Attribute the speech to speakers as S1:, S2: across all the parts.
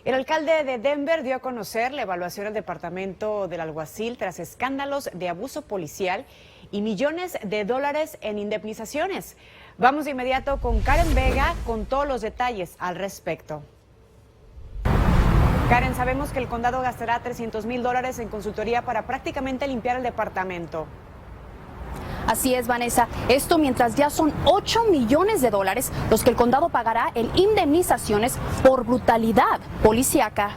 S1: El alcalde de Denver dio a conocer la evaluación del departamento del alguacil tras escándalos de abuso policial y millones de dólares en indemnizaciones. Vamos de inmediato con Karen Vega con todos los detalles al respecto. Karen, sabemos que el condado gastará $300,000 en consultoría para prácticamente limpiar el departamento.
S2: Así es, Vanessa. Esto mientras ya son $8 millones los que el condado pagará en indemnizaciones por brutalidad policíaca.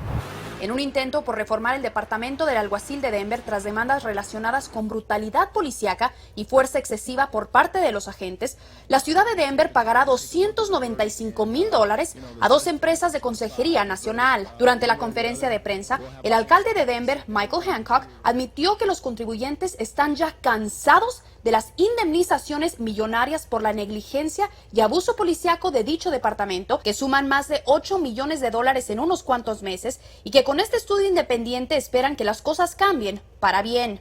S2: En un intento por reformar el departamento del alguacil de Denver tras demandas relacionadas con brutalidad policíaca y fuerza excesiva por parte de los agentes, la ciudad de Denver pagará $295,000 a dos empresas de consejería nacional. Durante la conferencia de prensa, el alcalde de Denver, Michael Hancock, admitió que los contribuyentes están ya cansados de las indemnizaciones millonarias por la negligencia y abuso policíaco de dicho departamento, que suman más de $8 millones en unos cuantos meses, y que con este estudio independiente esperan que las cosas cambien para bien.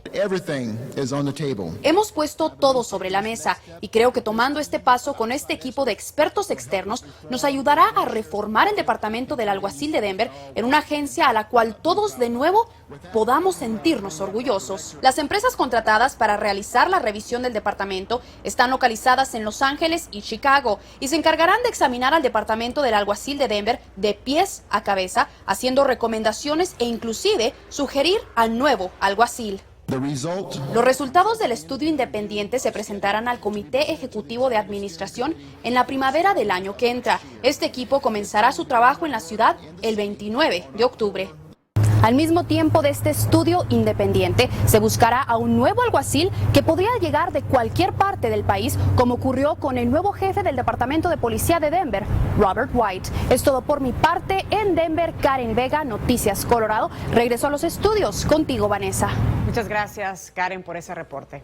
S2: Hemos puesto todo sobre la mesa y creo que tomando este paso con este equipo de expertos externos nos ayudará a reformar el departamento del alguacil de Denver en una agencia a la cual todos de nuevo podamos sentirnos orgullosos. Las empresas contratadas para realizar la revisión del departamento están localizadas en Los Ángeles y Chicago y se encargarán de examinar al departamento del alguacil de Denver de pies a cabeza, haciendo recomendaciones e inclusive sugerir al nuevo alguacil. Los resultados del estudio independiente se presentarán al Comité Ejecutivo de Administración en la primavera del año que entra. Este equipo comenzará su trabajo en la ciudad el 29 de octubre. Al mismo tiempo de este estudio independiente, se buscará a un nuevo alguacil que podría llegar de cualquier parte del país, como ocurrió con el nuevo jefe del Departamento de Policía de Denver, Robert White. Es todo por mi parte en Denver. Karen Vega, Noticias Colorado. Regreso a los estudios. Contigo, Vanessa.
S1: Muchas gracias, Karen, por ese reporte.